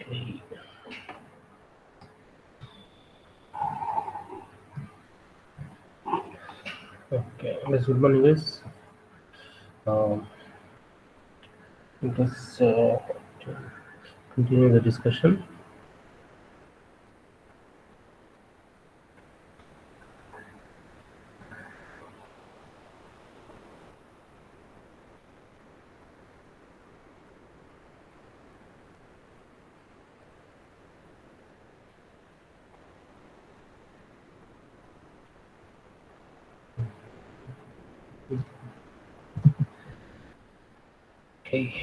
Okay. Okay. Yes, good morning, guys. Um, Let us continue the discussion. Okay.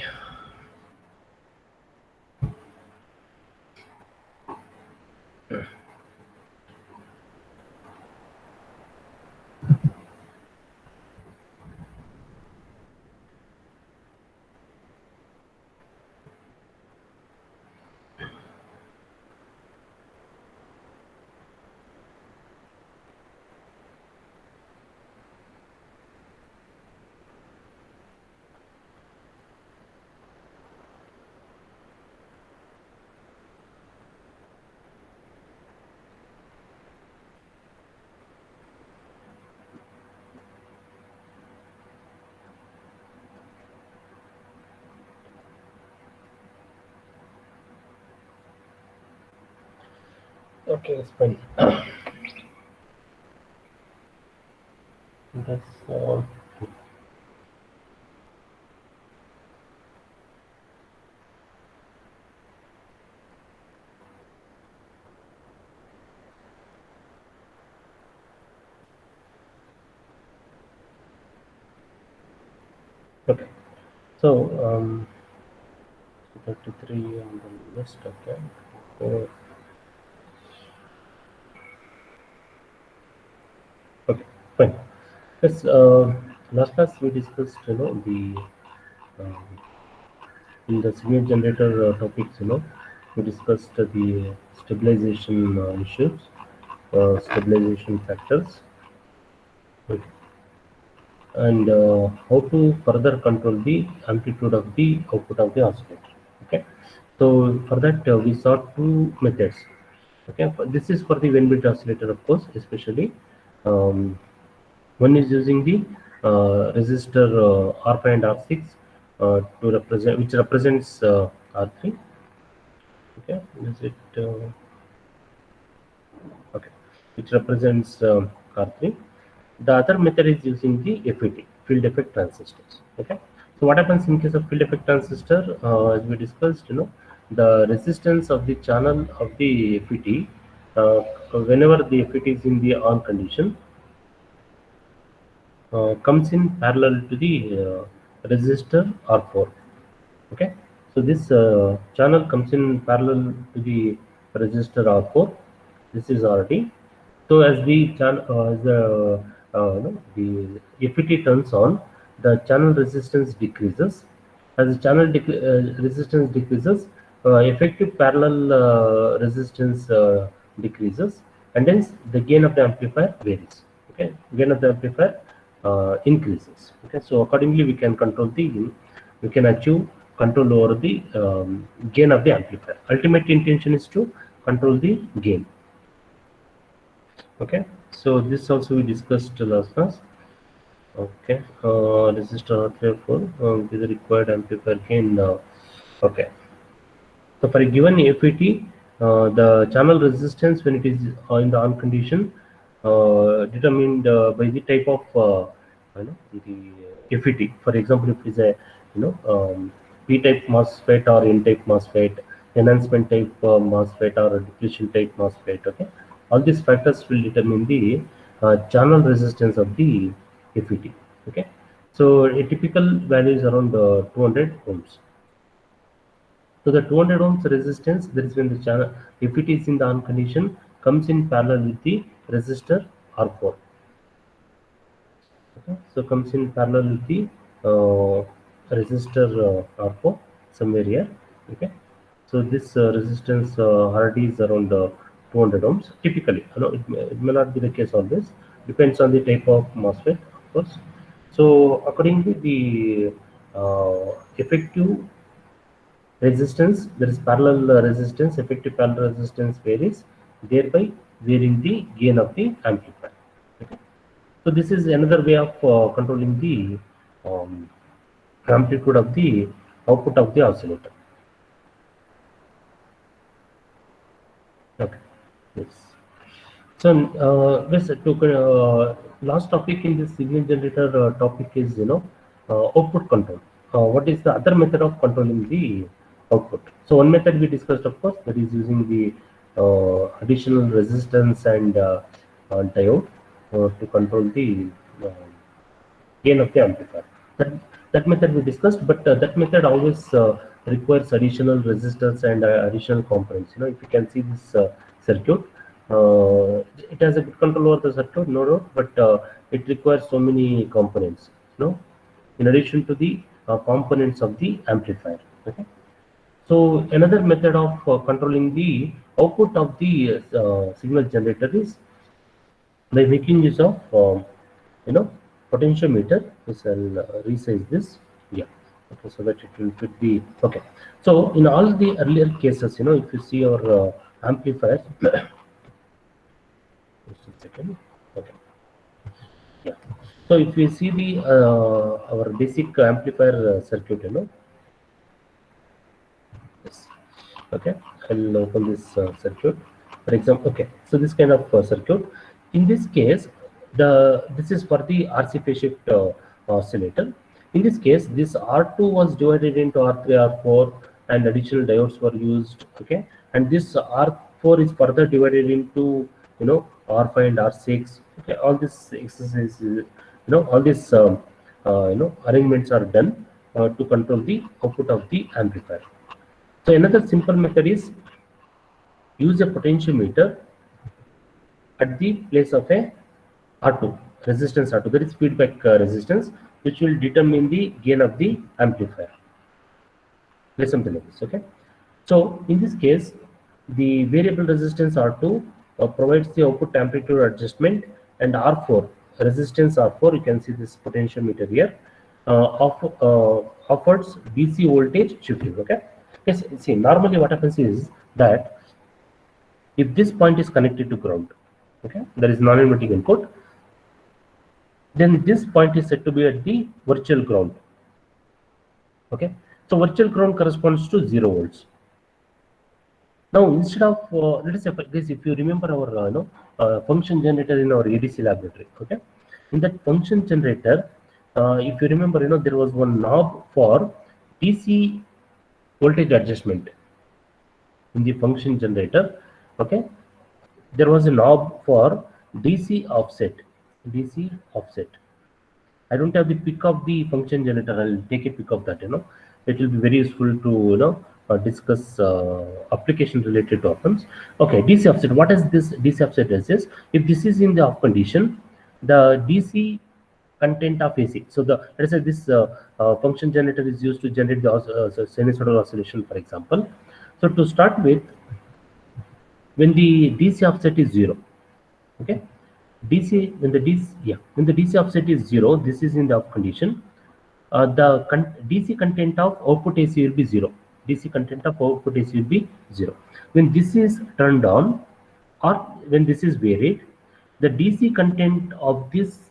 Okay, it's fine. That's okay. So 33 on the list. Okay. So, okay, fine. Yes. Last class we discussed, the um, in the signal generator topics, we discussed the stabilization issues, stabilization factors, okay, and how to further control the amplitude of the output of the oscillator. Okay, so for that we saw two methods. Okay, this is for the Venn bridge oscillator, of course, especially. Um, One is using the resistor R5 and R6 to represent, which represents R3. Okay, is it okay? Which represents R3. The other method is using the FET, field effect transistors. Okay, so what happens in case of field effect transistor? As we discussed, the resistance of the channel of the FET, whenever the FET is in the on condition, comes in parallel to the resistor R4. Okay, so this channel comes in parallel to the resistor R4. This is RD. So as the channel, as the FET turns on, the channel resistance decreases. As the channel resistance decreases, effective parallel resistance decreases, and hence the gain of the amplifier varies. Okay, gain of the amplifier increases. Okay, so accordingly we can achieve control over the gain of the amplifier. Ultimate intention is to control the gain. Okay, so this also we discussed last class. Okay, resistor R34 is the required amplifier gain. Okay, so for a given FET, the channel resistance when it is in the on condition determined by the type of the FET. For example, if it is a P-type MOSFET or N-type MOSFET, enhancement type MOSFET or a depletion type MOSFET. Okay, all these factors will determine the channel resistance of the FET. Okay, so a typical value is around 200 ohms. So the 200 ohms resistance, that is when the channel, if it is in the on condition, comes in parallel with the resistor R4. Okay? So comes in parallel with the resistor R4 somewhere here. Okay. So this resistance RD is around 200 ohms typically. It may not be the case always. Depends on the type of MOSFET, of course. So accordingly, the effective resistance, there is parallel resistance, effective parallel resistance varies, thereby varying the gain of the amplifier. Okay. So this is another way of controlling the amplitude of the output of the oscillator. Okay. Yes. So, last topic in this signal generator topic is output control. What is the other method of controlling the output? So one method we discussed, of course, that is using the additional resistance and diode to control the uh, gain of the amplifier. That that method we discussed, but that method always requires additional resistors and additional components. If you can see this circuit, it has a good control over the circuit, no doubt, but it requires so many components. In addition to the components of the amplifier. Okay. So another method of controlling the output of the signal generator is by making use of you know potentiometer. This I'll resize this. Yeah. Okay, so that it will fit the. Okay, so in all the earlier cases, if you see your amplifier. Just a second. Okay. Yeah. So if you see the our basic amplifier circuit, yes. Okay, I'll open this circuit. For example, okay, so this kind of circuit. In this case, this is for the RC phase shift oscillator. In this case, this R2 was divided into R3, R4, and additional diodes were used. Okay, and this R4 is further divided into R5 and R6. Okay, all this exercise, all these arrangements are done to control the output of the amplifier. So another simple method is use a potentiometer at the place of a R2 resistance R2, that is feedback resistance, which will determine the gain of the amplifier. Like something like this. Okay. So in this case, the variable resistance R2 provides the output amplitude adjustment, and R4 resistance R4, you can see this potentiometer here, offers DC voltage shifting. Okay. Yes, see, normally what happens is that if this point is connected to ground, okay, there is non-inverting input, then this point is said to be at the virtual ground. Okay, so virtual ground corresponds to 0 volts. Now, instead of let us say, if you remember our function generator in our ADC laboratory, okay, in that function generator, if you remember, there was one knob for DC voltage adjustment in the function generator. Okay, there was a knob for DC offset. I don't have the pic of the function generator. I'll take a pic of that. It will be very useful to discuss application related to op-amps. Okay, DC offset. What is this DC offset does is, if this is in the off condition, the DC content of AC. So let's say this function generator is used to generate the sinusoidal oscillation, for example. So to start with, when the DC offset is 0, okay, when the DC offset is 0, this is in the off condition. The DC content of output AC will be 0. DC content of output AC will be 0. When this is turned on, or when this is varied, the DC content of this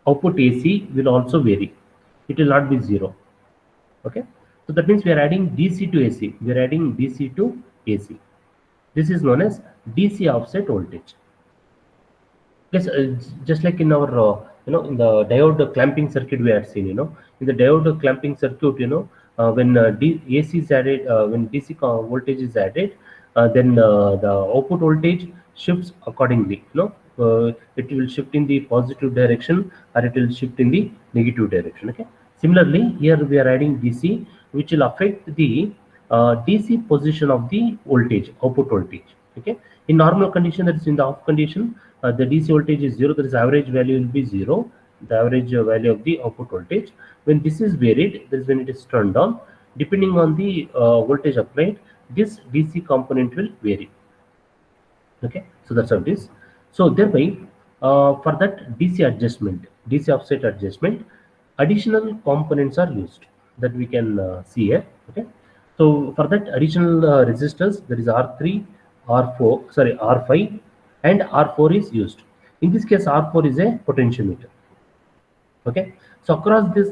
output AC will also vary. It will not be 0. Okay, so that means we are adding DC to AC. We are adding DC to AC. This is known as DC offset voltage. Yes, just like in our in the diode clamping circuit we had seen, in the diode clamping circuit, when AC is added, when DC voltage is added, then the output voltage shifts accordingly. It will shift in the positive direction, or it will shift in the negative direction. Okay. Similarly, here we are adding DC, which will affect the DC position of the voltage, output voltage. Okay. In normal condition, that is in the off condition, the DC voltage is 0. That is average value will be 0. The average value of the output voltage. When this is varied, that is when it is turned on. Depending on the voltage applied, this DC component will vary. Okay, so that's how it is. So thereby, for that DC offset adjustment, additional components are used that we can see here. Okay, So for that additional resistors, there is R3, R4, sorry, R5 and R4 is used. In this case, R4 is a potentiometer. Okay, so across this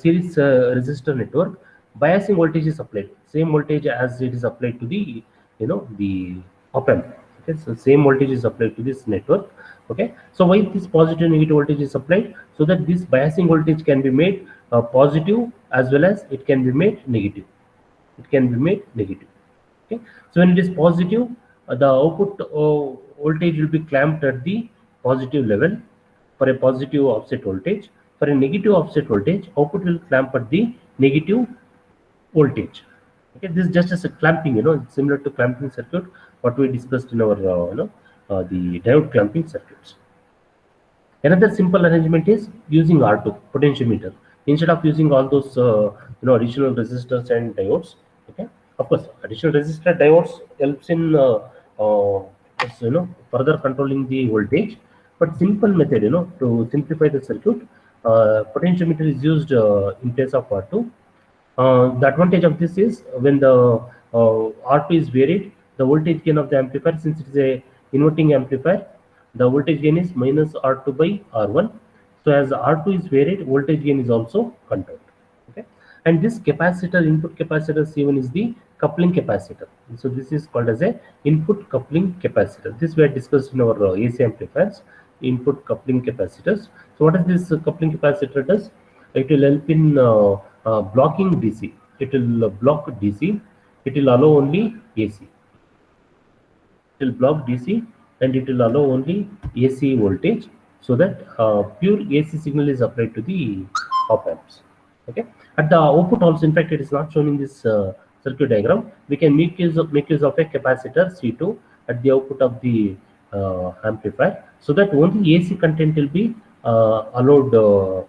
series resistor network, biasing voltage is applied. Same voltage as it is applied to the, the op amp. Okay, so same voltage is applied to this network. Okay, so why this positive negative voltage is applied? So that this biasing voltage can be made positive as well as it can be made negative. It can be made negative. Okay, so when it is positive, the output voltage will be clamped at the positive level for a positive offset voltage. For a negative offset voltage, output will clamp at the negative voltage. Okay, this is just as a clamping, it's similar to clamping circuit what we discussed in our the diode clamping circuits. Another simple arrangement is using R2 potentiometer instead of using all those additional resistors and diodes. Okay, of course, additional resistor diodes helps in further controlling the voltage. But simple method, to simplify the circuit, potentiometer is used in place of R2. The advantage of this is when the R2 is varied, the voltage gain of the amplifier, since it is a inverting amplifier, the voltage gain is minus R2 by R1. So as R2 is varied, voltage gain is also controlled. Okay, and this capacitor, input capacitor C1 is the coupling capacitor. So this is called as a input coupling capacitor. This we had discussed in our AC amplifiers, input coupling capacitors. So what is this coupling capacitor does? It will help in blocking DC. It will block DC. It will allow only AC. It will block DC and it will allow only AC voltage, so that pure AC signal is applied to the op amps. Okay. At the output also, in fact, it is not shown in this circuit diagram. We can make use of a capacitor C2 at the output of the amplifier, so that only AC content will be allowed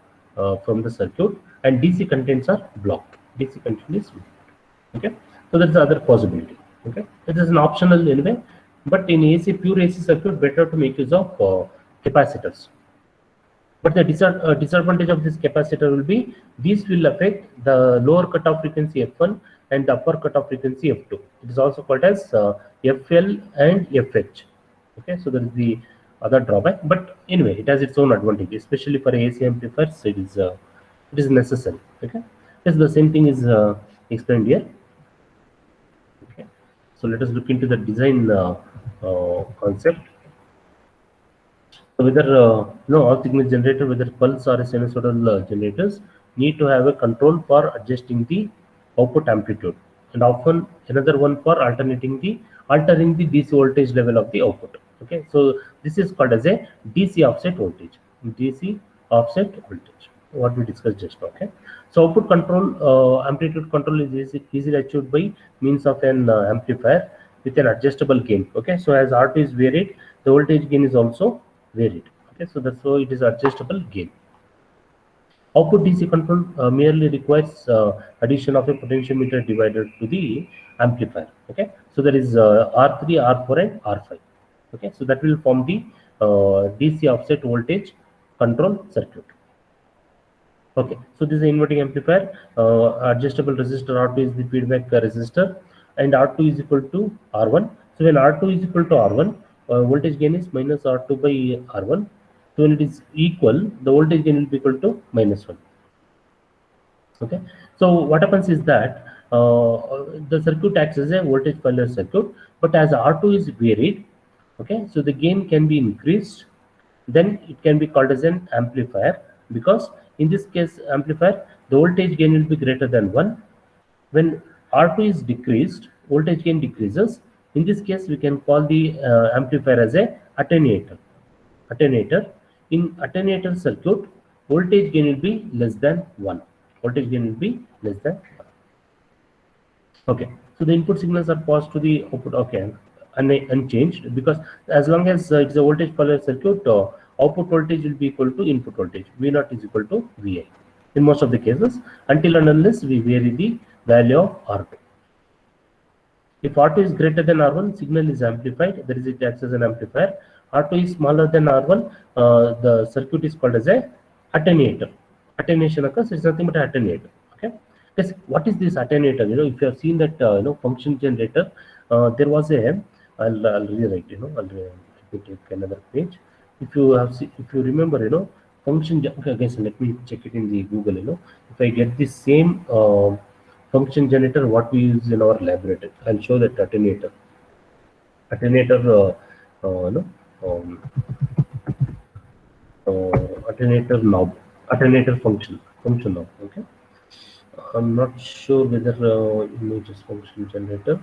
from the circuit, and DC contents are blocked. DC content is blocked. Okay, so that's the other possibility. Okay, it is an optional anyway, but in AC, pure AC circuit, better to make use of capacitors. But the disadvantage of this capacitor will be these will affect the lower cutoff frequency F1 and the upper cutoff frequency F2. It is also called as FL and FH. Okay, so that is the other drawback. But anyway, it has its own advantage, especially for AC amplifiers. It is necessary. Okay, yes, the same thing is explained here. Okay, so let us look into the design concept. So whether all signal generator, whether pulse or sinusoidal generators, need to have a control for adjusting the output amplitude, and often another one for altering the DC voltage level of the output. Okay, so this is called as a DC offset voltage. DC offset voltage, what we discussed just now. Okay, so output control, amplitude control is easily achieved by means of an amplifier with an adjustable gain. Okay, so as R2 is varied, the voltage gain is also varied. Okay, so that's why it is adjustable gain. Output DC control merely requires addition of a potentiometer divider to the amplifier. Okay, so there is R3, R4 and R5. Okay, so that will form the DC offset voltage control circuit. Okay, so this is an inverting amplifier. Adjustable resistor R2 is the feedback resistor, and R2 is equal to R1. So when R2 is equal to R1, voltage gain is minus R2 by R1. So when it is equal, the voltage gain will be equal to minus 1. Okay, so what happens is that the circuit acts as a voltage follower circuit, but as R2 is varied, okay, so the gain can be increased. Then it can be called as an amplifier, because in this case amplifier, the voltage gain will be greater than 1. When R2 is decreased, voltage gain decreases. In this case, we can call the amplifier as a attenuator. In attenuator circuit, voltage gain will be less than 1. Voltage gain will be less than 1. Okay, so the input signals are passed to the output. Okay, unchanged, because as long as it is a voltage follower circuit, output voltage will be equal to input voltage. V0 is equal to Vi in most of the cases, until and unless we vary the value of R2. If R2 is greater than R1, signal is amplified, that is, it acts as an amplifier. R2 is smaller than R1, the circuit is called as a attenuator. Attenuation occurs, it's nothing but an attenuator. Okay, Yes, what is this attenuator? If you have seen that function generator, there was a. I'll rewrite. Let me take another page. If you remember, okay, okay, so let me check it in the Google. If I get the same function generator, what we use in our laboratory, I'll show that attenuator. Um, Attenuator knob, attenuator function knob. Okay. I'm not sure whether images function generator.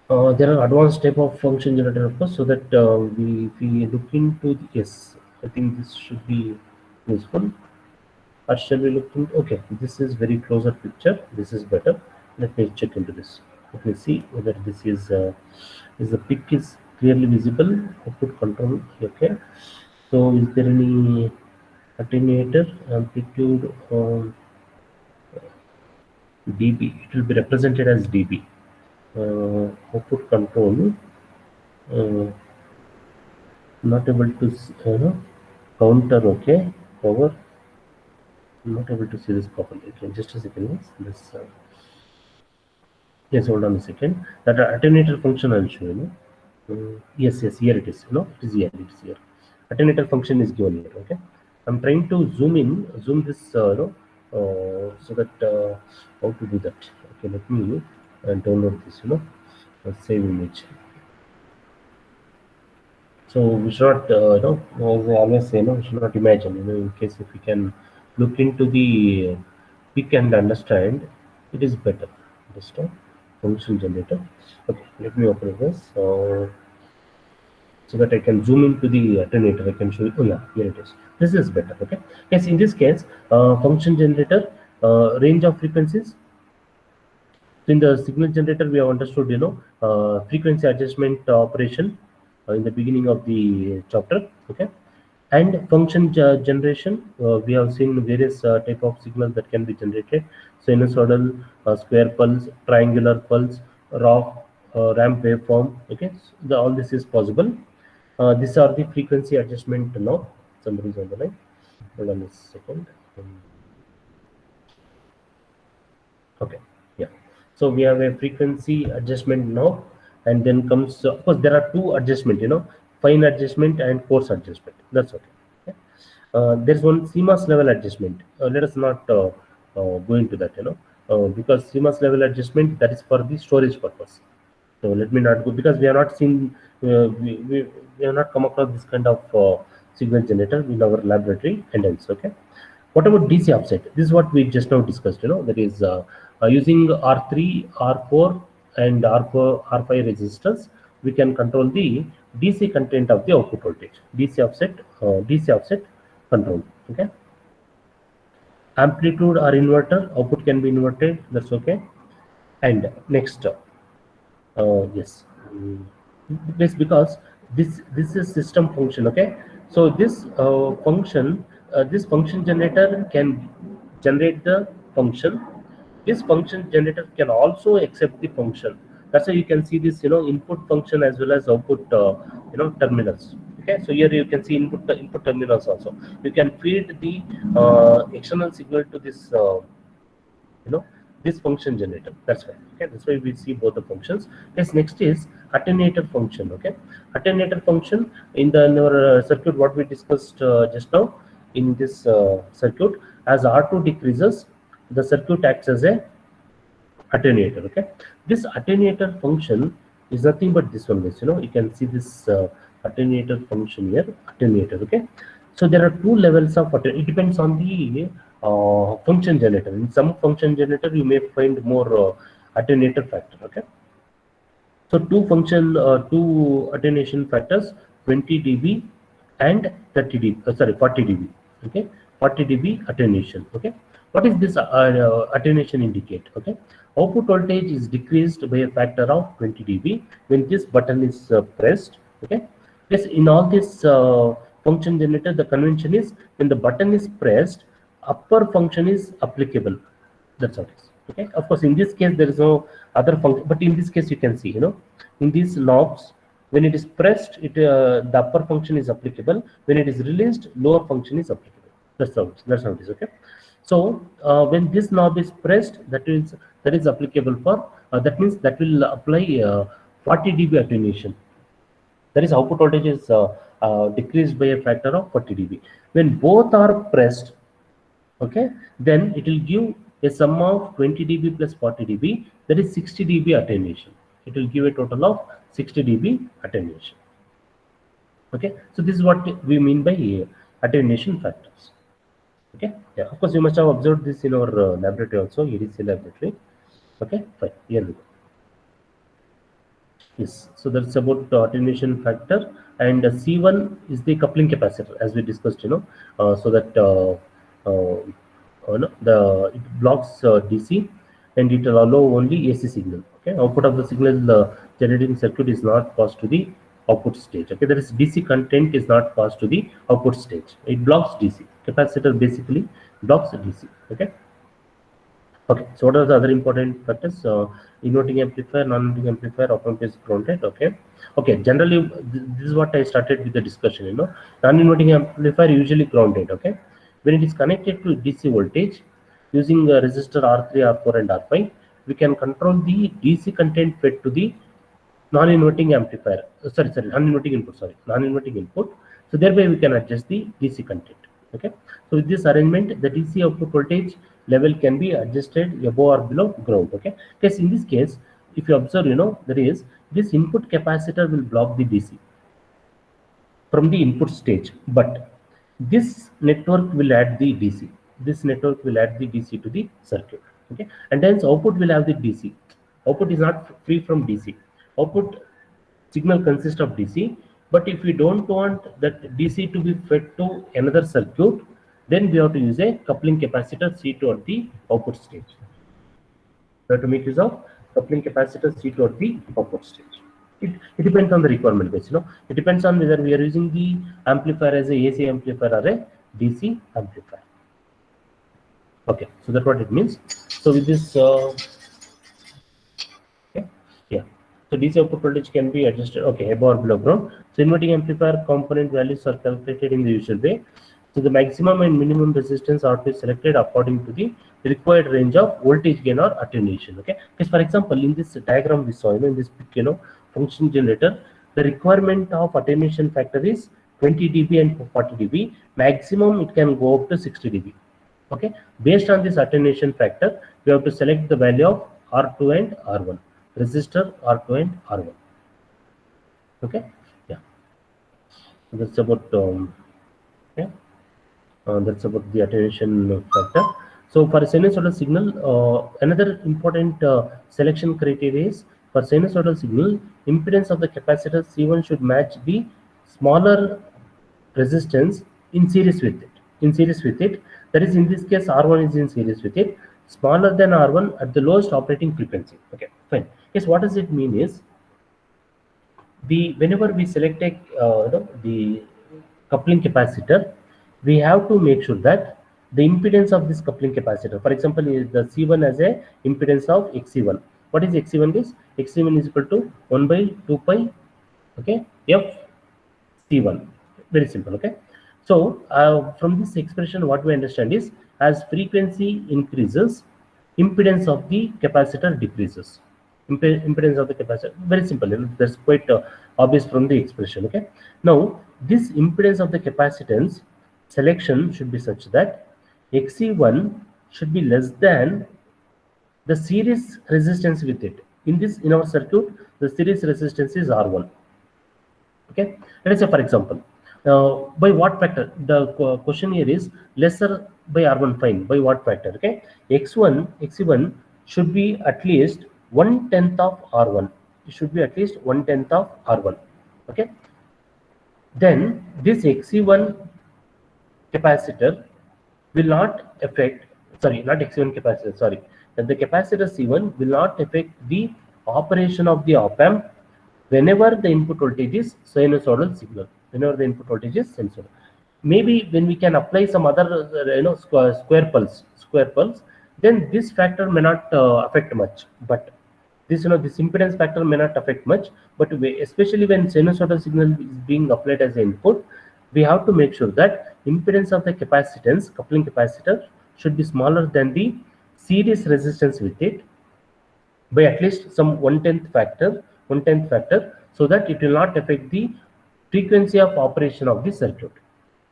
There are advanced type of function generator, of course, so that if we look into the, yes, I think this should be useful. Or shall we look into, okay, this is very closer picture. This is better. Let me check into this. Let me see whether this is the pic is clearly visible. Output control. Okay. So is there any attenuator amplitude dB? It will be represented as dB. Output control, uh, not able to counter. Okay, power, not able to see this properly. Okay, just a second. Yes, this yes, hold on a second. That attenuator function I'll show you. Yes, yes, here it is. It is here. It is here. Attenuator function is given here. Okay, I'm trying to zoom this. So that how to do that? Okay, let me download this. Save image. So we should not, as I always say, we should not imagine, in case if we can look into the pick and understand, it is better. Understand? Function generator. Okay, let me open this so that I can zoom into the attenuator. I can show you. Oh yeah, here it is. This is better. Okay. Yes, in this case, function generator, range of frequencies. So in the signal generator, we have understood, frequency adjustment operation in the beginning of the chapter. Okay, and function generation. We have seen various type of signals that can be generated: sinusoidal, square pulse, triangular pulse, raw ramp waveform. Okay, so all this is possible. These are the frequency adjustment now. Somebody's on the line. Hold on a second. Okay, yeah. So we have a frequency adjustment now, and then comes, of course, there are two adjustment, fine adjustment and coarse adjustment. That's okay. Okay. There's one CMOS level adjustment. Let us not go into that, because CMOS level adjustment, that is for the storage purpose. So let me not go, because we have not seen, we have not come across this kind of signal generator in our laboratory, and else. Okay. What about DC offset? This is what we just now discussed. That is using R3, R4, and R4, R5 resistors, we can control the DC content of the output voltage. DC offset control. Okay. Amplitude or inverter, output can be inverted. That's okay. And next, yes, this, because this is system function. Okay, so this function generator can generate the function. This function generator can also accept the function. That's why you can see this, input function as well as output, terminals. Okay, so here you can see input terminals also. You can feed the external signal to this, you know this function generator. That's why. Okay, that's why we see both the functions. Yes, next is attenuator function. Okay, attenuator function in our circuit, what we discussed just now. In this circuit, as R2 decreases, the circuit acts as a attenuator. Okay, this attenuator function is nothing but this one, guys. You can see this attenuator function here, attenuator. Okay, so there are two levels of it depends on the function generator. In some function generator, you may find more attenuator factor. Okay, so two attenuation factors, 20 dB and 30 dB. Sorry, 40 dB. Okay, 40 dB attenuation. Okay, what is this attenuation indicate? Okay, output voltage is decreased by a factor of 20 dB when this button is pressed. Okay, yes, in all this function generator, the convention is when the button is pressed, upper function is applicable. That's how it is. Okay, of course, in this case there is no other function, but in this case you can see, in these knobs, when it is pressed, the upper function is applicable. When it is released, lower function is applicable. That's how it is. Okay, So when this knob is pressed, that is applicable for that means that will apply 40 dB attenuation. That is output voltage is decreased by a factor of 40 dB. When both are pressed, okay, then it will give a sum of 20 dB plus 40 dB, that is 60 dB attenuation. It will give a total of 60 dB attenuation. Okay, so this is what we mean by attenuation factors. Okay, yeah, of course you must have observed this in our laboratory also, EDC laboratory. Okay, fine, here we go. Yes, so that's about attenuation factor, and C1 is the coupling capacitor, as we discussed, so that no, it blocks DC, and it will allow only AC signal. Okay, output of the signal generating circuit is not passed to the output stage. Okay, that is DC content is not passed to the output stage. It blocks DC. Capacitor basically blocks DC. Okay. Okay, so what are the other important factors? Inverting amplifier, non-inverting amplifier, op-amp is grounded. Okay, okay. Generally, this is what I started with the discussion. Non-inverting amplifier usually grounded. Okay, when it is connected to DC voltage using a resistor R3, R4, and R5, we can control the DC content fed to the non-inverting amplifier. Non-inverting input. Non-inverting input. So thereby we can adjust the DC content. Okay, so with this arrangement, the DC output voltage level can be adjusted above or below ground. Okay, because in this case, if you observe, that is this input capacitor will block the DC from the input stage, but this network will add the DC. This network will add the DC to the circuit. Okay, and hence output will have the DC. Output is not free from DC. Output signal consists of DC, but if we don't want that DC to be fed to another circuit, then we have to use a coupling capacitor C2 at the output stage. We have to make use of coupling capacitor C2 at the output stage. It depends on the requirement base. It depends on whether we are using the amplifier as a AC amplifier or a DC amplifier. Okay, so that's what it means. So with this, okay, yeah. So DC output voltage can be adjusted, okay, above or below ground. So inverting amplifier component values are calculated in the usual way. So the maximum and minimum resistance are to be selected according to the required range of voltage gain or attenuation. Okay, because for example, in this diagram we saw, in this function generator, the requirement of attenuation factor is 20 dB and 40 dB. Maximum it can go up to 60 dB. Okay, based on this attenuation factor, we have to select the value of R2 and R1. Resistor R2 and R1. Okay, yeah. So that's about that's about the attenuation factor. So for a sinusoidal signal, another important selection criteria is for sinusoidal signal, impedance of the capacitor C1 should match the smaller resistance in series with it. That is, in this case, R1 is in series with it, smaller than R1 at the lowest operating frequency. Okay, fine. Yes, what does it mean is, whenever we select a the coupling capacitor, we have to make sure that the impedance of this coupling capacitor, for example, is the C1 as a impedance of XC1. What is XC1 is? XC1 is equal to 1 by 2 pi, okay, F C1. Very simple. Okay, so from this expression, what we understand is, as frequency increases, impedance of the capacitor decreases. Impedance of the capacitor, very simple. That's quite obvious from the expression. Okay, now this impedance of the capacitance selection should be such that XC1 should be less than the series resistance with it. In our circuit, the series resistance is R1. Okay, let us say, for example, by what factor? The question here is lesser by R1, fine. By what factor? Okay, XC1 should be at least 1/10 of R1. It should be at least 1/10 of R1. Okay, then this XC1 capacitor will not affect, not XC1 capacitor, that the capacitor C1 will not affect the operation of the op-amp whenever the input voltage is sinusoidal signal. Whenever the input voltage is sinusoidal. Maybe when we can apply some other square pulse, then this factor may not affect much. But this this impedance factor may not affect much. But especially when sinusoidal signal is being applied as an input, we have to make sure that impedance of the capacitance, coupling capacitor, should be smaller than the series resistance with it by at least some one tenth factor, so that it will not affect the frequency of operation of the circuit.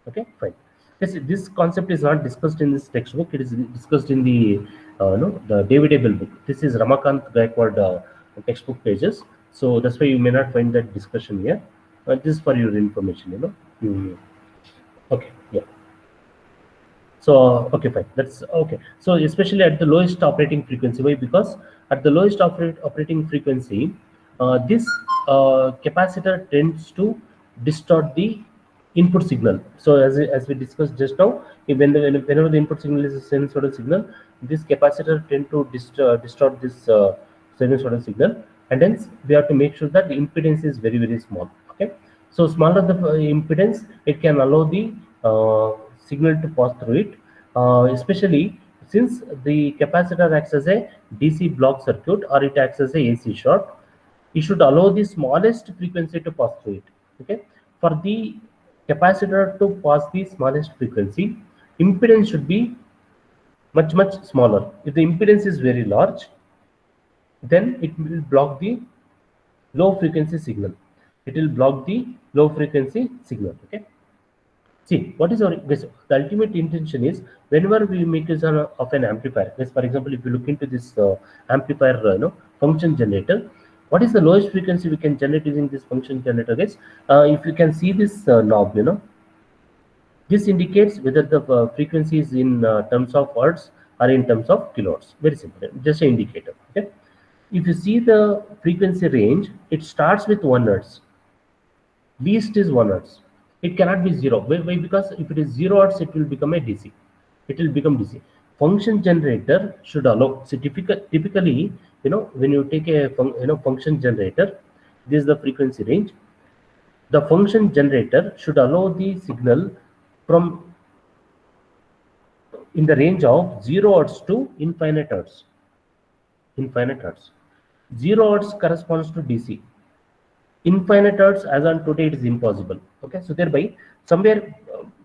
Okay, fine. This concept is not discussed in this textbook. It is discussed in the the David Abel book. This is Ramakant Gaikwad textbook pages. So that's why you may not find that discussion here. This is for your information. Okay, yeah. So okay, fine. That's okay. So especially at the lowest operating frequency, why? Because at the lowest operating frequency, this capacitor tends to distort the input signal. So as we discussed just now, whenever the input signal is a sinusoidal signal, this capacitor tend to distort this sinusoidal signal, and hence we have to make sure that the impedance is very small. Okay, so smaller the impedance, it can allow the signal to pass through it, especially since the capacitor acts as a DC block circuit or it acts as a AC short. You should allow the smallest frequency to pass through it. Okay, for the capacitor to pass the smallest frequency, impedance should be much smaller. If the impedance is very large, then it will block the low frequency signal. It will block the low frequency signal. Okay, see, what is our the ultimate intention is, whenever we make use of an amplifier. Yes, for example, if you look into this amplifier, function generator, what is the lowest frequency we can generate using this function generator? Guys, if you can see this knob, this indicates whether the frequency is in terms of hertz or in terms of kilohertz. Very simple, just an indicator. Okay, if you see the frequency range, it starts with 1 hertz. Least is 1 hertz. It cannot be 0. Why? Because if it is 0 hertz, it will become a DC. It will become DC. Function generator should allow. So typically, when you take a function generator, this is the frequency range. The function generator should allow the signal from in the range of 0 hertz to infinite hertz. Infinite hertz. 0 hertz corresponds to DC. Infinite hertz, as on today, it is impossible. Okay, so thereby somewhere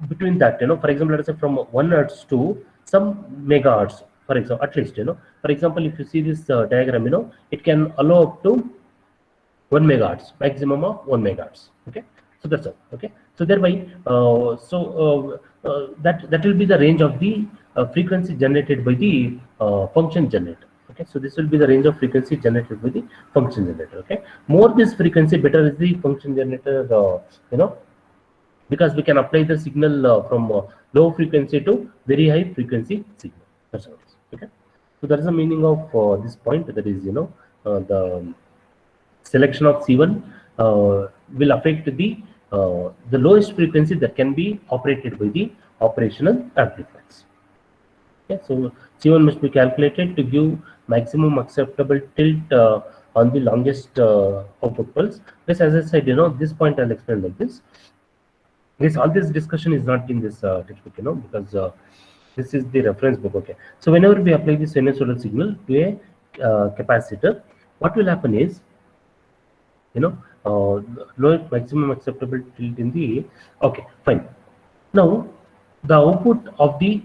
between that, for example, let us say from 1 hertz to some megahertz, for example, at least, for example, if you see this diagram, it can allow up to 1 megahertz, maximum of 1 megahertz. Okay, so that's all. Okay, so thereby that will be the range of the frequency generated by the function generator. Okay, so this will be the range of frequency generated by the function generator. Okay, more this frequency, better is the function generator. Because we can apply the signal from low frequency to very high frequency signal. That's all it is. Okay, so that is the meaning of this point. That is, the selection of C1 will affect the lowest frequency that can be operated by the operational amplifiers. Okay, so C1 must be calculated to give maximum acceptable tilt on the longest output pulse. This, as I said, this point I'll explain like this. All this discussion is not in this textbook, because this is the reference book. Okay, so whenever we apply the sinusoidal signal to a capacitor, what will happen is, lowest maximum acceptable tilt in the. Okay, fine. Now the output of the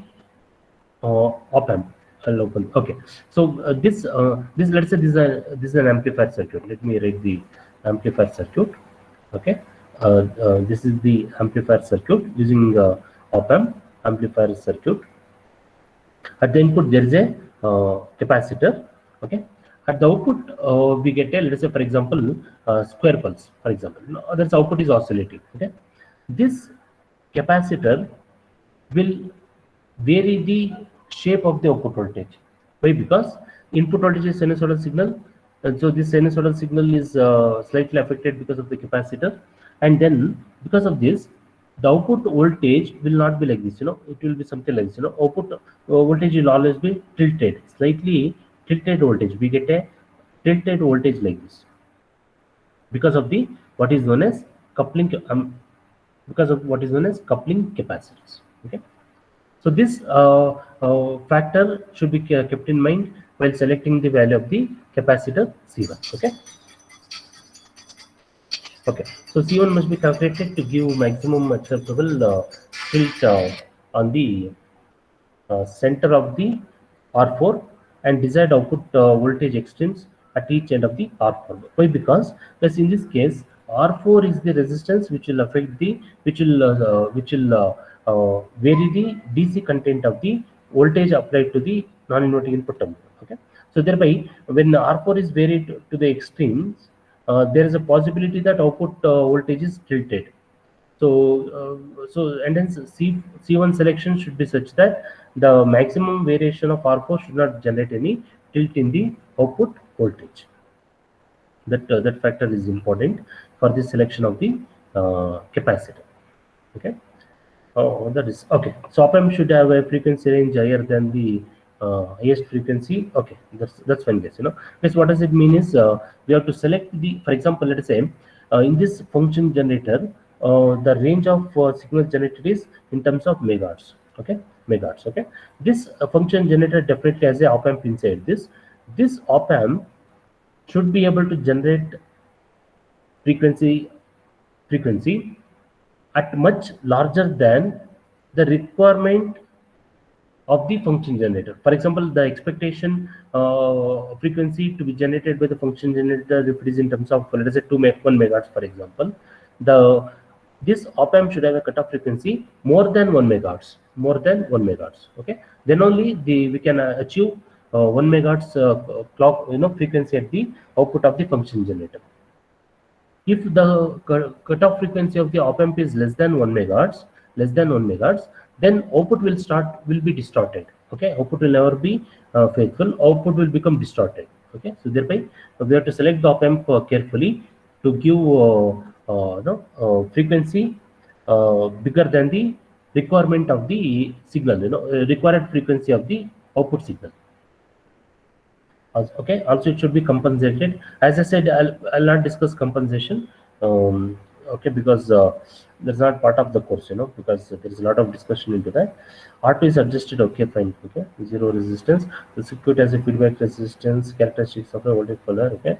op amp. I'll open. Okay, so this let's say this is an amplifier circuit. Let me write the amplifier circuit. Okay, this is the amplifier circuit using op amp amplifier circuit. At the input there is a capacitor. Okay, at the output we get a, let's say for example, square pulse. For example, other output is oscillating. Okay, this capacitor will vary the shape of the output voltage. Why? Because input voltage is sinusoidal signal, and so this sinusoidal signal is slightly affected because of the capacitor, and then because of this, the output voltage will not be like this. It will be something like this. Output voltage will always be tilted, slightly tilted voltage. We get a tilted voltage like this because of the what is known as coupling. Because of what is known as coupling capacitance. Okay. So this factor should be kept in mind while selecting the value of the capacitor C1. Okay. Okay. So C1 must be calculated to give maximum acceptable tilt on the center of the R4 and desired output voltage extremes at each end of the R4. Why? Because yes, in this case R4 is the resistance which will affect the vary the DC content of the voltage applied to the non-inverting input terminal. Okay, so thereby when R4 is varied to the extremes, there is a possibility that output voltage is tilted. So and hence C1 selection should be such that the maximum variation of R4 should not generate any tilt in the output voltage. That factor is important for the selection of the capacitor. Okay. Oh, that is okay. So op-amp should have a frequency range higher than the highest frequency. Okay, that's fine, guys. Guys, what does it mean is we have to select the, for example, let us say in this function generator, the range of signal generated is in terms of megahertz. Okay, megahertz. Okay, this function generator definitely has a op-amp inside this. This op-amp should be able to generate frequency at much larger than the requirement of the function generator. For example, the expectation frequency to be generated by the function generator, if it is in terms of, let us say 1 megahertz, for example, this op-amp should have a cutoff frequency more than 1 megahertz, Okay, then only we can achieve 1 megahertz clock frequency at the output of the function generator. If the cutoff frequency of the op-amp is less than 1 megahertz, then output will be distorted. Okay, output will never be faithful. Output will become distorted. Okay, so thereby we have to select the op-amp carefully to give frequency bigger than the requirement of the signal. Required frequency of the output signal. Okay, also it should be compensated. As I said, I'll not discuss compensation. Okay, because that's not part of the course, because there is a lot of discussion into that. R2 is adjusted. Okay, fine. Okay, zero resistance. The circuit has a feedback resistance, characteristics of a voltage follower. Okay,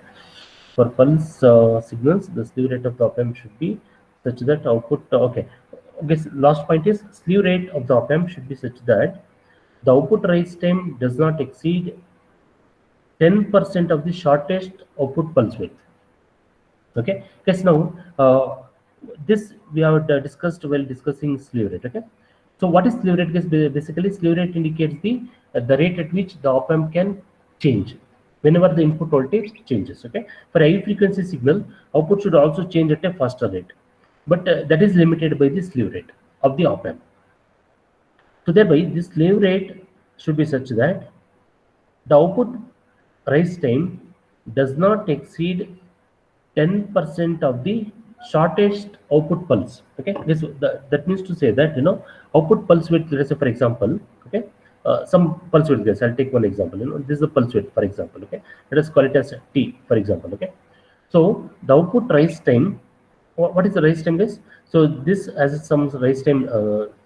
for pulse signals, the slew rate of the op-amp should be such that output. Okay, last point is slew rate of the op-amp should be such that the output rise time does not exceed 10% of the shortest output pulse width. Okay, because now this we have discussed while discussing slew rate. Okay, so what is slew rate? Because basically slew rate indicates the rate at which the op-amp can change whenever the input voltage changes. Okay, for high frequency signal, output should also change at a faster rate, but that is limited by the slew rate of the op-amp. So thereby this slew rate should be such that the output rise time does not exceed 10% of the shortest output pulse. Okay, that means to say that output pulse width, let's say for example, okay, some pulse width, guys, I'll take one example. This is the pulse width, for example. Okay, let us call it as T, for example. Okay, so the output rise time, what is the rise time, guys? So this has some rise time.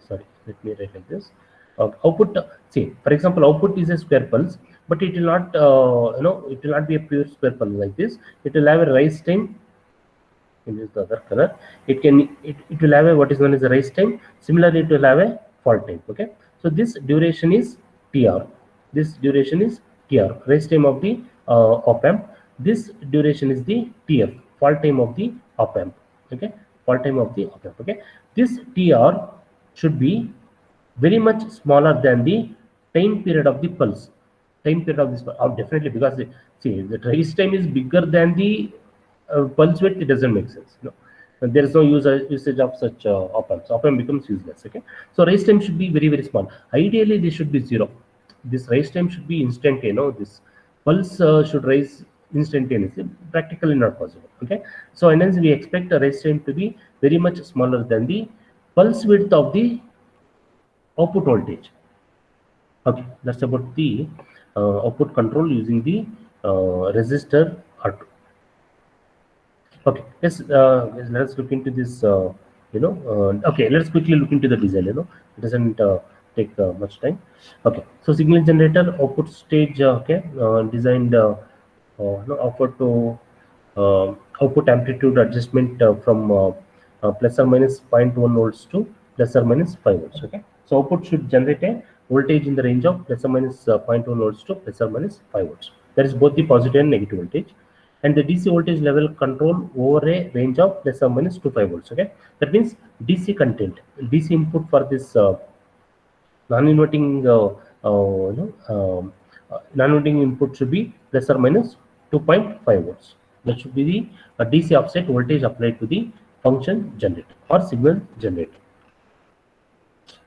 Sorry, let me write like this. Output, see, for example, output is a square pulse, but it will not it will not be a pure square pulse like this. It will have a rise time. Can use the other color. It will have a what is known as a rise time. Similarly, it will have a fall time. Okay, so this duration is TR. Rise time of the op-amp. This duration is the TF, fall time of the op-amp. Okay, fall time of the op-amp. Okay, this TR should be very much smaller than the time period of the pulse. Definitely, because see, the rise time is bigger than the pulse width. It doesn't make sense. There is no usage of such op-amps. Op-amp becomes useless. Okay, so rise time should be very, very small. Ideally, this should be 0. This rise time should be instantaneous. This pulse should rise instantaneously. Practically not possible. Okay, so and hence we expect a rise time to be very much smaller than the pulse width of the output voltage. Okay, that's about the output control using the resistor R2. Okay, let's look into this. Okay, let's quickly look into the design. It doesn't take much time. Okay, so signal generator output stage. Okay, designed offered to output amplitude adjustment from plus or minus 0.1 volts to plus or minus 5 volts. Okay, so output should generate a voltage in the range of plus or minus 0.1 volts to plus or minus 5 volts. That is both the positive and negative voltage. And the DC voltage level control over a range of plus or minus to 5 volts. Okay, that means DC content, DC input for this non-inverting non-inverting input should be plus or minus 2.5 volts. That should be the DC offset voltage applied to the function generator or signal generator.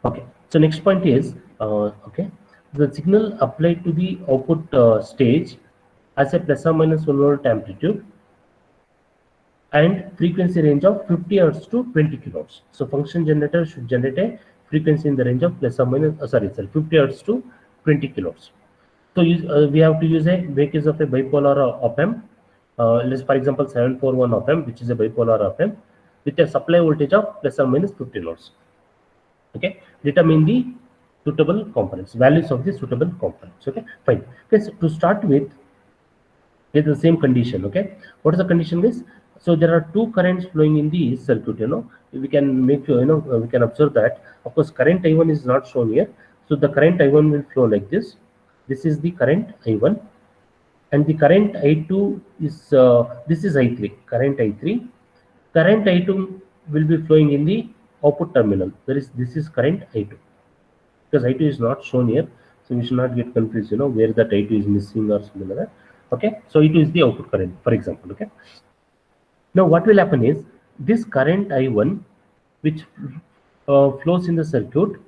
Okay, so next point is okay, the signal applied to the output stage has a plus or minus 1 volt amplitude and frequency range of 50 Hz to 20 kHz. So function generator should generate a frequency in the range of plus or minus 50 Hz to 20 kHz. So we have to use make use of a bipolar op amp. Let's for example 741 op amp, which is a bipolar op amp with a supply voltage of plus or minus 50 volts. Okay, determine the suitable components, values of the suitable components. Okay, fine. Okay, so to start with the same condition. Okay, what is the condition is? So there are two currents flowing in the circuit. We can make we can observe that. Of course, current I1 is not shown here. So the current I1 will flow like this. This is the current I1, and the current I2 is this is I3. Current I3. Current I2 will be flowing in the output terminal. This is current I2, because I2 is not shown here, so we should not get confused. Where that I2 is missing or something like that. Okay, so I2 is the output current, for example. Okay. Now what will happen is this current I1, which flows in the circuit,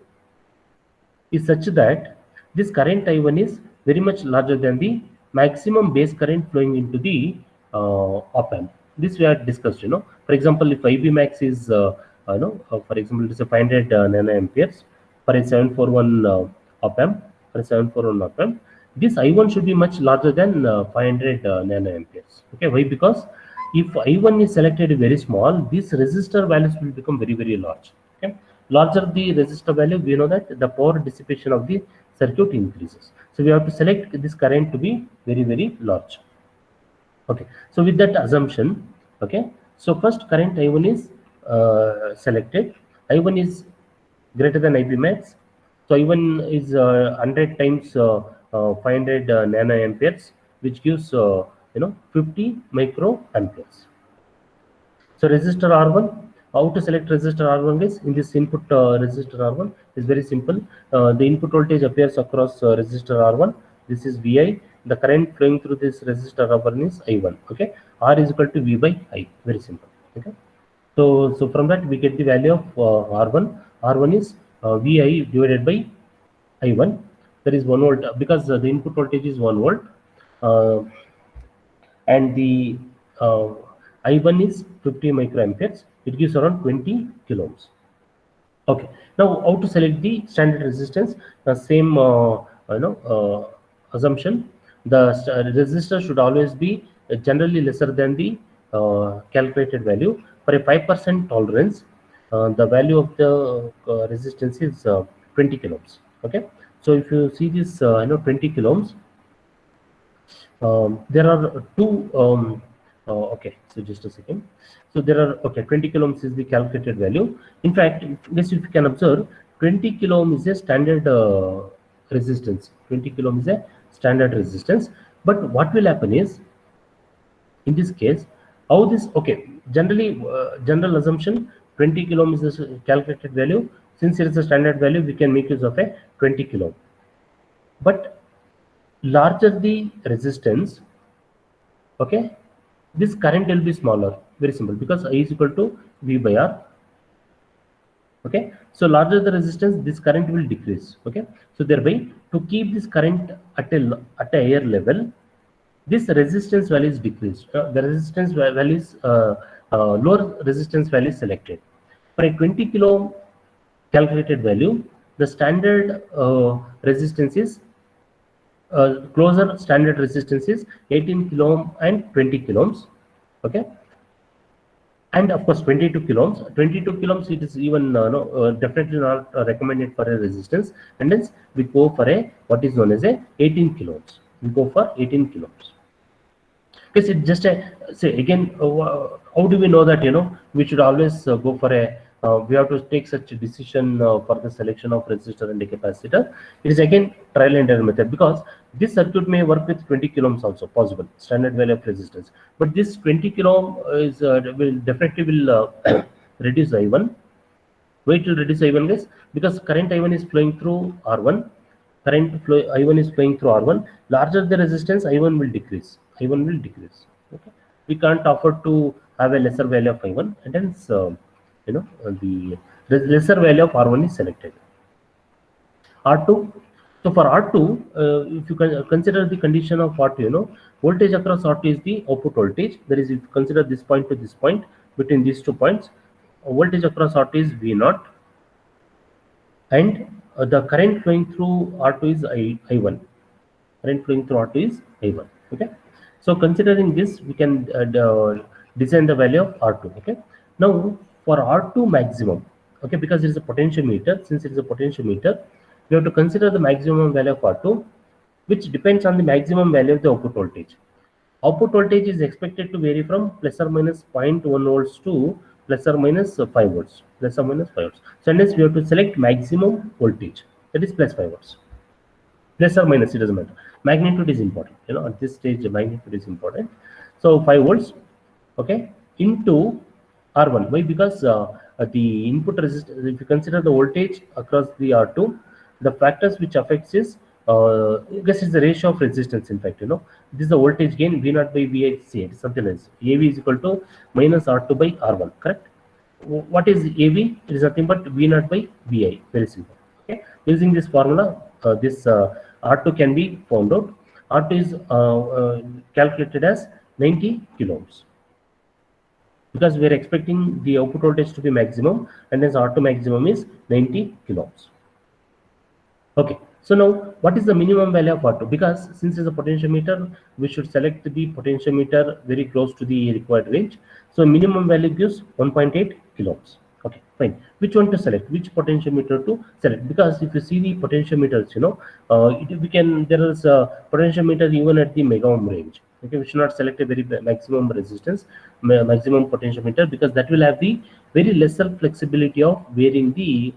is such that this current I1 is very much larger than the maximum base current flowing into the op amp. This we had discussed. For example, if IB max is for example, it is a 500 nanoamperes for a 741 op amp. For a 741 op amp, this I1 should be much larger than 500 nanoamperes. Okay, why? Because if I1 is selected very small, these resistor values will become very, very large. Okay, larger the resistor value, we know that the power dissipation of the circuit increases. So we have to select this current to be very, very large. Okay, so with that assumption, okay, so first current I1 is selected. I1 is greater than IB max. So I1 is 100 times 500 nanoamperes, which gives 50 microamperes. So resistor R1, how to select resistor R1 is in this input resistor R1 is very simple. The input voltage appears across resistor R1. This is Vi. The current flowing through this resistor R1 is I1. Okay, R is equal to V by I. Very simple. Okay, so from that we get the value of R1. R1 is Vi divided by I1. That is 1 volt, because the input voltage is 1 volt, and the I1 is 50 microamperes. It gives around 20 kilo ohms. Okay, now how to select the standard resistance? Same assumption. The resistor should always be generally lesser than the calculated value. For a 5% tolerance, the value of the resistance is 20 kilo ohms. Okay, so if you see this 20 kilo ohms, there are two okay, so just a second. So there are 20 kilo ohms is the calculated value. In fact, if you can observe, 20 kilo ohm is a standard resistance. 20 kilo ohm is a standard resistance. But what will happen is, in this case, how this, okay, generally general assumption 20 kilo ohm is the calculated value. Since it is a standard value, we can make use of a 20 kilo ohm. But larger the resistance, okay, this current will be smaller. Very simple, because I is equal to V by R. Okay, so larger the resistance, this current will decrease. Okay, so thereby to keep this current at a higher level, this resistance value is decreased. The resistance value is lower resistance value is selected. For a 20 kilo ohm calculated value, the standard resistance is closer standard resistance is 18 kilo ohm and 20 kilo ohms. Okay, and of course 22 kilo ohms. 22 kilo ohms, it is even definitely not recommended for a resistance, and hence we go for a what is known as a 18 kilo ohms. We go for 18 kilo ohms. Because it just say again, how do we know that we should always go for a we have to take such a decision for the selection of resistor and a capacitor. It is again trial and error method, because this circuit may work with 20 kilo ohms also possible, standard value of resistance. But this 20 kilo ohm is will definitely will reduce I1. Why it will reduce I1 guys? Because current I1 is flowing through R1. Current flow I1 is flowing through R1. Larger the resistance, I1 will decrease. I1 will decrease. Okay. We can't afford to have a lesser value of I1, and hence the lesser value of R1 is selected. R2. So for R2, if you can consider the condition of R2, voltage across R2 is the output voltage. That is, if you consider this point to this point, between these 2 points, voltage across R2 is V0, and the current flowing through R2 is I1. Current flowing through R2 is I1. Okay. So considering this, we can design the value of R2. Okay. Now for R2 maximum, okay, because it is a potentiometer, since it is a potentiometer, we have to consider the maximum value of R2, which depends on the maximum value of the output voltage. Output voltage is expected to vary from plus or minus 0.1 volts to plus or minus 5 volts. Plus or minus 5 volts. So unless we have to select maximum voltage, that is plus 5 volts. Plus or minus, it doesn't matter. Magnitude is important. At this stage, the magnitude is important. So 5 volts, okay, into R1. Why? Because the input resistance, if you consider the voltage across the R2, the factors which affects is this is the ratio of resistance. In fact, this is the voltage gain V0 by VIC. It is something else. AV is equal to minus R2 by R1. Correct? What is AV? It is nothing but V0 by VI. Very simple. Okay. Using this formula, this R2 can be found out. R2 is calculated as 90 kilo ohms, because we are expecting the output voltage to be maximum, and hence R2 maximum is 90 kilo ohms. Okay. So now, what is the minimum value of R2? Because since it's a potentiometer, we should select the potentiometer very close to the required range. So minimum value gives 1.8 kilo ohms. Okay, fine. Which one to select? Which potentiometer to select? Because if you see the potentiometers, there is a potentiometer even at the mega ohm range. Okay, we should not select a very maximum resistance, maximum potentiometer, because that will have the very lesser flexibility of varying the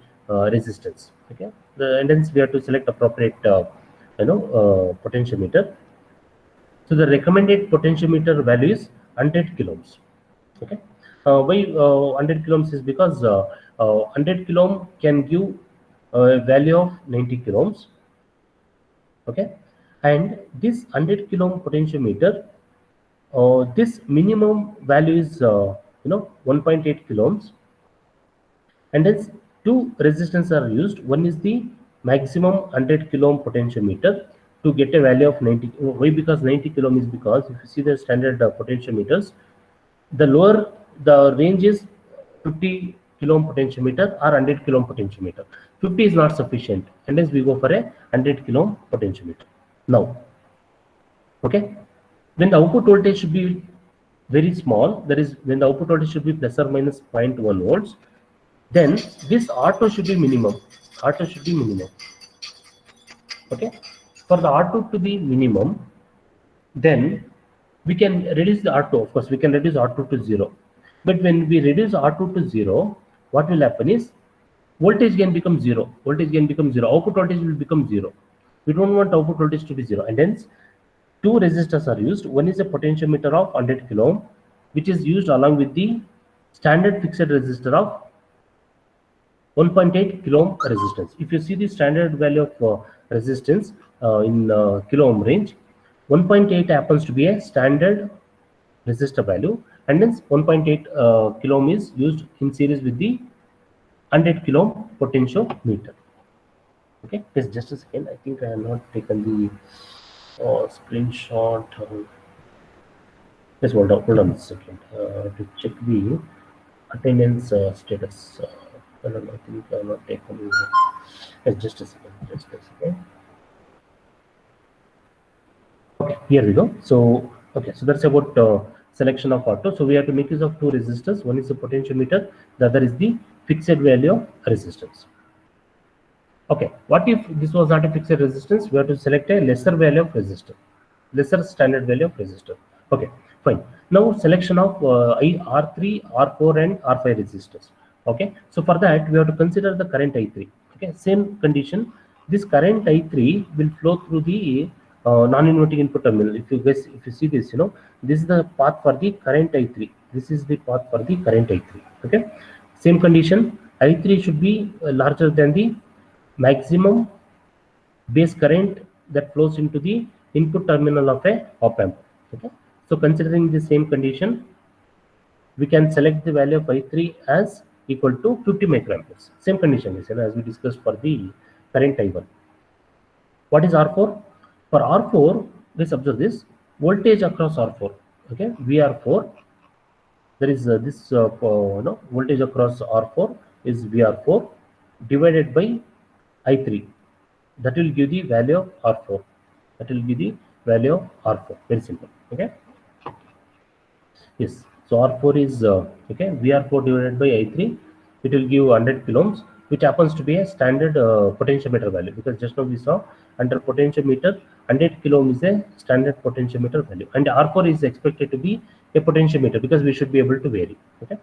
resistance. Okay, and hence we have to select appropriate potentiometer. So the recommended potentiometer value is 100 kilo ohms. Okay. Why 100 kilo ohms is because 100 kilo ohm can give a value of 90 kilo ohms. Okay, and this 100 kilo ohm potentiometer, this minimum value is 1.8 kilo ohms, and hence two resistors are used. One is the maximum 100 kilo ohm potentiometer to get a value of 90. Why? Because 90 kilo ohm is because if you see the standard potentiometers, the lower the range is 50 kilo ohm potentiometer or 100 kilo ohm potentiometer. 50 is not sufficient, and hence we go for a 100 kilo ohm potentiometer. Now, okay, when the output voltage should be very small, that is when the output voltage should be plus or minus 0.1 volts, then this R2 should be minimum. R2 should be minimum. Okay, for the R2 to be minimum, then we can reduce the R2. Of course, we can reduce R2 to 0. But when we reduce R2 to 0, what will happen is voltage gain becomes 0. Voltage gain becomes 0. Output voltage will become 0. We don't want output voltage to be 0, and hence two resistors are used. One is a potentiometer of 100 kilo ohm, which is used along with the standard fixed resistor of 1.8 kilo ohm resistance. If you see the standard value of resistance in kilo ohm range, 1.8 happens to be a standard resistor value, and hence 1.8 kilo ohm is used in series with the 100 kilo ohm potentiometer. Okay, just a second. I think I have not taken the screenshot. Just hold on a second to check the attendance status. I don't know, I think I have not taken. Just a second. Just a second. Okay, here we go. So, okay, so that's about selection of R2. So we have to make use of two resistors. One is the potentiometer, the other is the fixed value of resistance. Okay, what if this was not a fixed resistance? We have to select a lesser value of resistor, lesser standard value of resistor. Okay, fine. Now selection of R3, R4 and R5 resistors. Okay, so for that we have to consider the current I3. Okay, same condition. This current I3 will flow through the non-inverting input terminal. If you see this, this is the path for the current I3. This is the path for the current I3. Okay, same condition. I3 should be larger than the maximum base current that flows into the input terminal of a op amp. Okay, so considering the same condition, we can select the value of I3 as equal to 50 microamperes. Same condition is, as we discussed for the current I1. What is R4? For R4, let's observe this voltage across R4. Okay, VR4. There is this voltage across R4 is VR4 divided by I3. That will give the value of R4. That will give the value of R4. Very simple. Okay. Yes. So R4 is okay. VR4 divided by I3. It will give 100 coulombs, which happens to be a standard potentiometer value, because just now we saw under potentiometer 100 coulomb is a standard potentiometer value, and R4 is expected to be a potentiometer because we should be able to vary. Okay.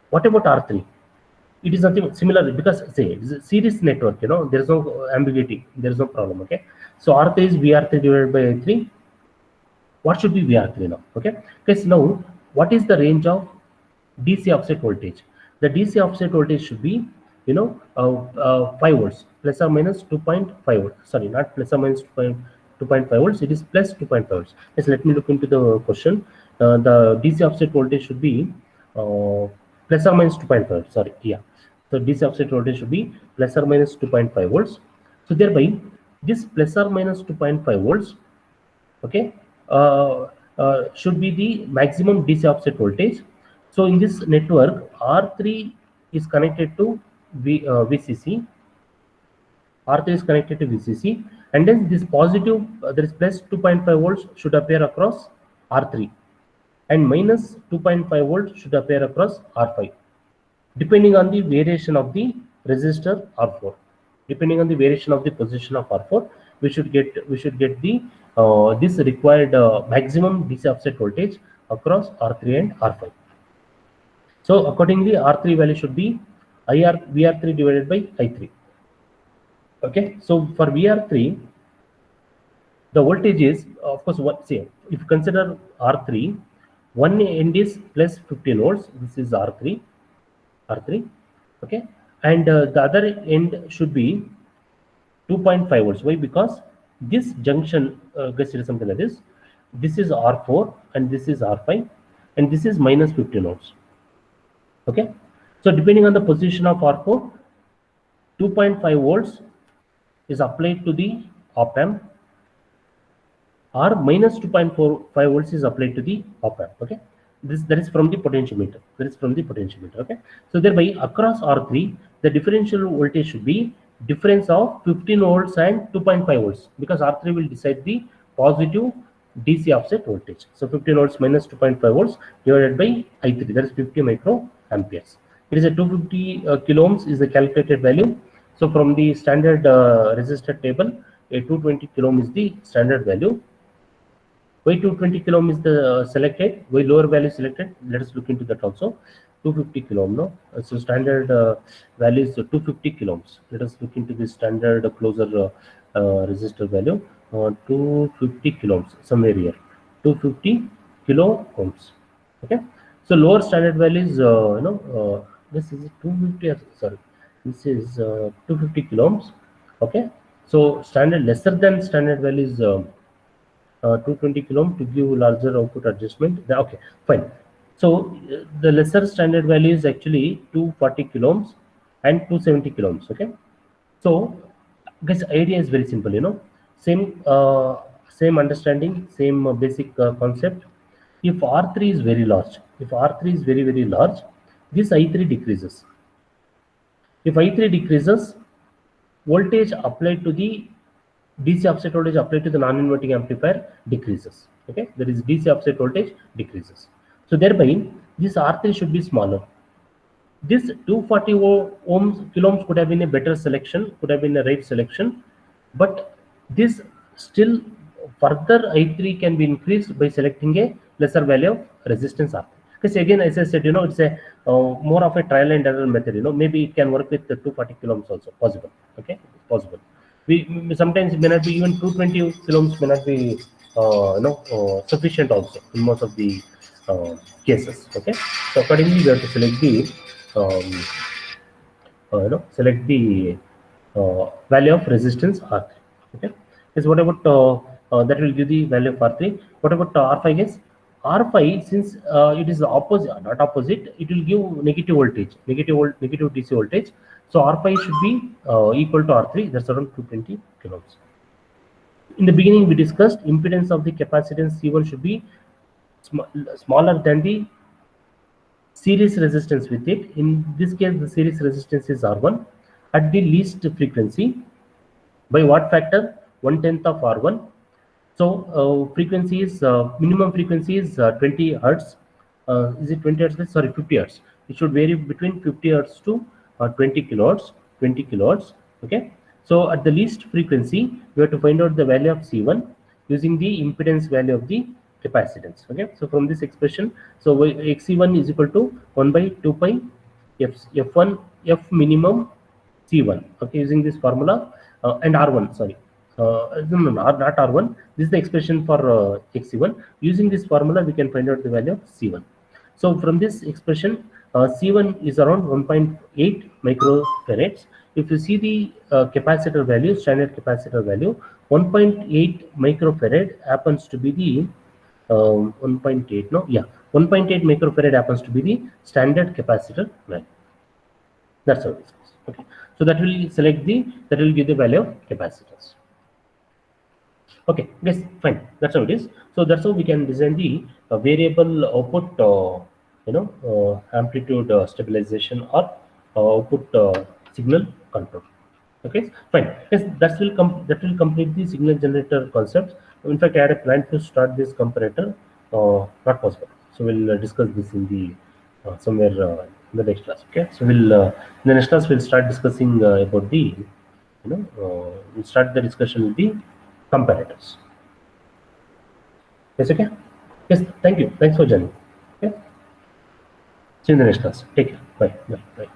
What about R3? It is nothing similar, because say it is a series network. There is no ambiguity. There is no problem. Okay. So R3 is VR3 divided by I3. What should be VR3 now? Okay, because now what is the range of DC offset voltage? The DC offset voltage should be 5 volts plus or minus 2.5 volts. Sorry, not plus or minus 2.5 volts. It is plus 2.5 volts. Yes, let me look into the question. The DC offset voltage should be plus or minus 2.5. Sorry, yeah. So DC offset voltage should be plus or minus 2.5 volts. So thereby this plus or minus 2.5 volts, okay, should be the maximum DC offset voltage. So in this network, R3 is connected to VCC. R3 is connected to VCC, and then this positive, there is plus 2.5 volts should appear across R3, and minus 2.5 volts should appear across R5, depending on the variation of the resistor R4. Depending on the variation of the position of R4, we should get the this required maximum DC offset voltage across R3 and R5. So accordingly, R3 value should be VR3 divided by I3. Okay, so for VR3, the voltage is, of course, what say if you consider R3, one end is plus 15 volts. This is R3, okay, and the other end should be 2.5 volts. Why? Because this junction gets something like this. This is R4 and this is R5, and this is minus 15 volts. Okay, so depending on the position of R4, 2.5 volts is applied to the op amp, or minus 2.45 volts is applied to the op amp. Okay, that is from the potentiometer. Okay, so thereby across R3, the differential voltage should be difference of 15 volts and 2.5 volts, because R3 will decide the positive DC offset voltage. So 15 volts minus 2.5 volts divided by I3, that is 50 microamperes. It is a 250 kiloohms is the calculated value. So from the standard resistor table, a 220 kiloohm is the standard value. Why 220 kiloohm is the selected? Why lower value selected? Let us look into that also. 250 kiloohm, no? So standard value is 250 kiloohms. Let us look into the standard closer resistor value. 250 kiloohms, somewhere here. 250 kilo ohms. Okay. So lower standard value is this is 250. Sorry, this is 250 kiloohms. Okay. So standard lesser than standard value is 220 kiloohm to give larger output adjustment. Okay, fine. So the lesser standard value is actually 240 kiloohms and 270 kiloohms. Okay, so this idea is very simple. Same understanding, same basic concept. If R3 is very large, very large, this I3 decreases. If I3 decreases, voltage applied to the DC offset voltage applied to the non-inverting amplifier decreases. Okay, there is DC offset voltage decreases. So thereby this R3 should be smaller. This 240 kiloohms could have been a better selection, could have been a right selection, but this still further I3 can be increased by selecting a lesser value of resistance R3. Because again, as I said, it's a more of a trial and error method. Maybe it can work with the 240 kilometers also possible. Okay, it's possible. We sometimes it may not be even 220 kilometers may not be sufficient also in most of the cases. Okay, so accordingly we have to select the um, select the value of resistance R3. Okay, is what about that will give the value of R3. What about R5 is R5, since it is the opposite, not opposite, it will give negative voltage, negative DC voltage. So R5 should be equal to R3, that's around 220 kilohms. In the beginning, we discussed impedance of the capacitance C1 should be smaller than the series resistance with it. In this case, the series resistance is R1 at the least frequency. By what factor? 1/10 of R1. So frequency is minimum frequency is 20 hertz. Is it 20 hertz? Sorry, 50 hertz. It should vary between 50 hertz to 20 kilohertz. 20 kilohertz. Okay. So at the least frequency, we have to find out the value of C1 using the impedance value of the capacitance. Okay. So from this expression, so XC1 is equal to 1 by 2 pi F1 F minimum C1. Okay, using this formula and R1. Sorry, no, not R1. This is the expression for XC1. Using this formula, we can find out the value of C1. So from this expression, C1 is around 1.8 microfarads. If you see the capacitor value, standard capacitor value, 1.8 microfarad happens to be the 1.8. No, yeah, 1.8 microfarad happens to be the standard capacitor value. That's how it is. Okay, so that will give the value of capacitance. Okay, yes, fine. That's how it is. So that's how we can design the variable output, amplitude stabilization or output signal control. Okay, fine. Yes, that will complete the signal generator concept. In fact, I had a plan to start this comparator. Not possible. So we'll discuss this in the somewhere in the next class. Okay, so in the next class we'll start discussing about the we'll start the discussion with the comparators. Yes, okay. Yes, thank you. Thanks for joining. Okay. See you in the next class. Take care. Bye. Bye. Bye.